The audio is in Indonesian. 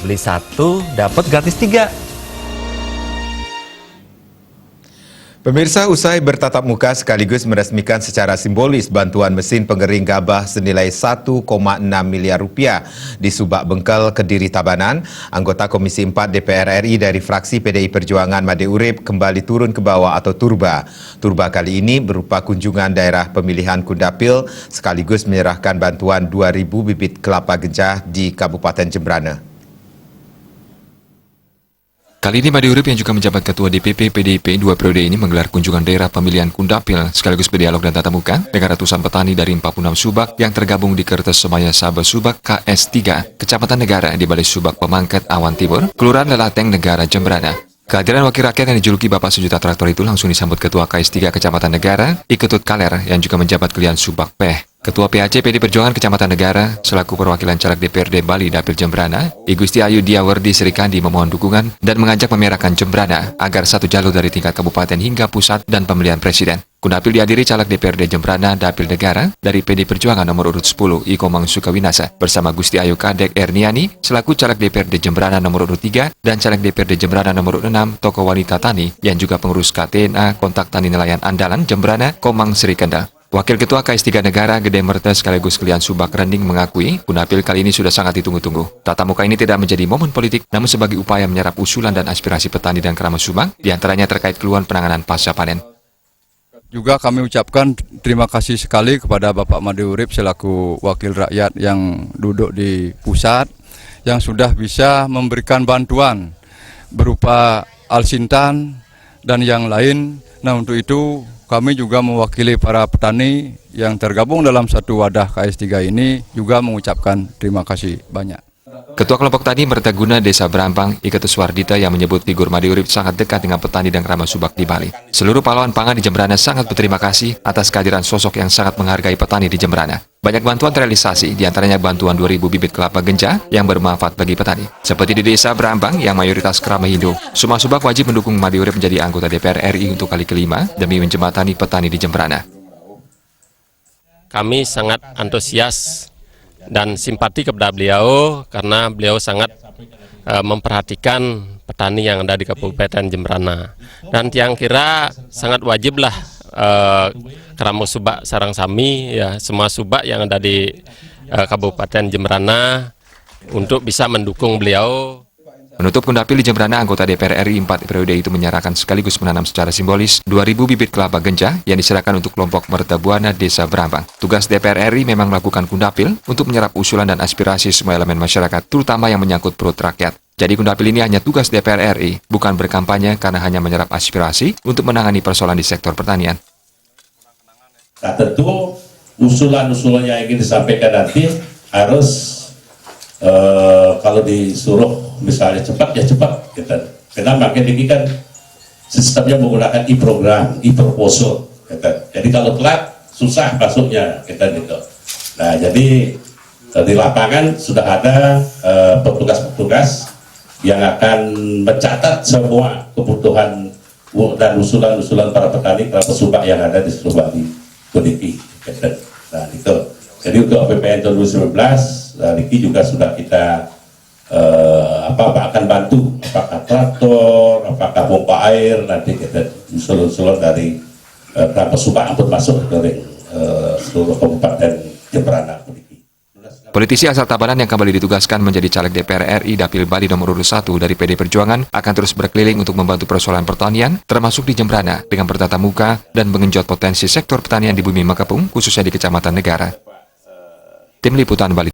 Beli satu, dapat gratis 3. Pemirsa, usai bertatap muka sekaligus meresmikan secara simbolis bantuan mesin pengering gabah senilai 1,6 miliar rupiah di Subak Bengkel, Kediri, Tabanan, anggota Komisi 4 DPR RI dari fraksi PDI Perjuangan Made Urip kembali turun ke bawah atau turba. Turba kali ini berupa kunjungan daerah pemilihan Kundapil sekaligus menyerahkan bantuan 2.000 bibit kelapa gejah di Kabupaten Jembrana. Kali ini Made Urip yang juga menjabat Ketua DPP PDIP 2 periode ini menggelar kunjungan daerah pemilihan Kundapil sekaligus berdialog dan tatap muka dengan ratusan petani dari 46 Subak yang tergabung di Kertessemaya Sabah Subak KS3, Kecamatan Negara di Balai Subak Pemangkat Awan Timur, Kelurahan Lelateng Negara Jembrana. Kehadiran wakil rakyat yang dijuluki Bapak Sejuta Traktor itu langsung disambut Ketua KS3 Kecamatan Negara, Iketut Kaler yang juga menjabat Kelian Subak Peh. Ketua PAC PD Perjuangan Kecamatan Negara, selaku perwakilan caleg DPRD Bali Dapil Jembrana, Igusti Ayu Diawardi Serikandi memohon dukungan dan mengajak memerahkan Jembrana agar satu jalur dari tingkat kabupaten hingga pusat dan pemilihan presiden. Kundapil dihadiri caleg DPRD Jembrana Dapil Negara dari PD Perjuangan nomor urut 10 Ikomang Sukawinasa bersama Gusti Ayu Kadek Erniani selaku caleg DPRD Jembrana nomor urut 3 dan caleg DPRD Jembrana nomor urut 6 Tokoh Wanita Tani yang juga pengurus KTNA Kontak Tani Nelayan Andalan Jembrana Komang Serikenda. Wakil Ketua KS3 Negara Gede Merta sekaligus Kelian Subak Rending mengakui Kundapil kali ini sudah sangat ditunggu-tunggu. Tatap muka ini tidak menjadi momen politik namun sebagai upaya menyerap usulan dan aspirasi petani dan keramat Subak diantaranya terkait keluhan penanganan pasca panen. Juga kami ucapkan terima kasih sekali kepada Bapak Made Urip selaku wakil rakyat yang duduk di pusat yang sudah bisa memberikan bantuan berupa alsintan dan yang lain. Nah, untuk itu kami juga mewakili para petani yang tergabung dalam satu wadah KS3 ini juga mengucapkan terima kasih banyak. Ketua Kelompok Tani Mertaguna Desa Berampang, Iketus Wardita yang menyebut figur Made Urip sangat dekat dengan petani dan keramat Subak di Bali. Seluruh pahlawan pangan di Jembrana sangat berterima kasih atas kehadiran sosok yang sangat menghargai petani di Jembrana. Banyak bantuan terrealisasi, diantaranya bantuan 2.000 bibit kelapa genja yang bermanfaat bagi petani. Seperti di Desa Berampang yang mayoritas keramat Hindu, semua Subak wajib mendukung Made Urip menjadi anggota DPR RI untuk kali kelima demi menjembatani petani di Jembrana. Kami sangat antusias dan simpati kepada beliau karena beliau sangat memperhatikan petani yang ada di Kabupaten Jembrana. Dan tiang kira sangat wajiblah Keramo Subak Sarang Sami, ya semua Subak yang ada di Kabupaten Jembrana untuk bisa mendukung beliau. Menutup Kundapil di Jembrana, anggota DPR RI 4 periode itu menyerahkan sekaligus menanam secara simbolis 2.000 bibit kelapa genja yang diserahkan untuk kelompok Mertabuana Desa Berampang. Tugas DPR RI memang melakukan Kundapil untuk menyerap usulan dan aspirasi semua elemen masyarakat, terutama yang menyangkut perut rakyat. Jadi Kundapil ini hanya tugas DPR RI, bukan berkampanye karena hanya menyerap aspirasi untuk menangani persoalan di sektor pertanian. Nah, tentu usulan-usulan yang ingin disampaikan nanti harus kalau disuruh misalnya cepat ya cepat gitu. Karena makin ini kan sistemnya menggunakan e-program, e-proposal gitu. Jadi kalau telat susah masuknya gitu. Nah, jadi di lapangan sudah ada petugas-petugas yang akan mencatat semua kebutuhan dan usulan-usulan para petani keramat Subak yang ada di seluruh Bali kondisi gitu. Nah, itu. Jadi untuk APBN tahun 2019, Riki juga sudah kita akan bantu, apakah traktor, apakah pompa air, nanti kita usul-usul dari keramat Subak untuk masuk ke seluruh Kabupaten Jembrana. Politisi asal Tabanan yang kembali ditugaskan menjadi caleg DPR RI Dapil Bali nomor urut 1 dari PD Perjuangan akan terus berkeliling untuk membantu persoalan pertanian, termasuk di Jembrana, dengan bertatap muka dan mengenjot potensi sektor pertanian di bumi Mekepung, khususnya di Kecamatan Negara. Tim Liputan Bali.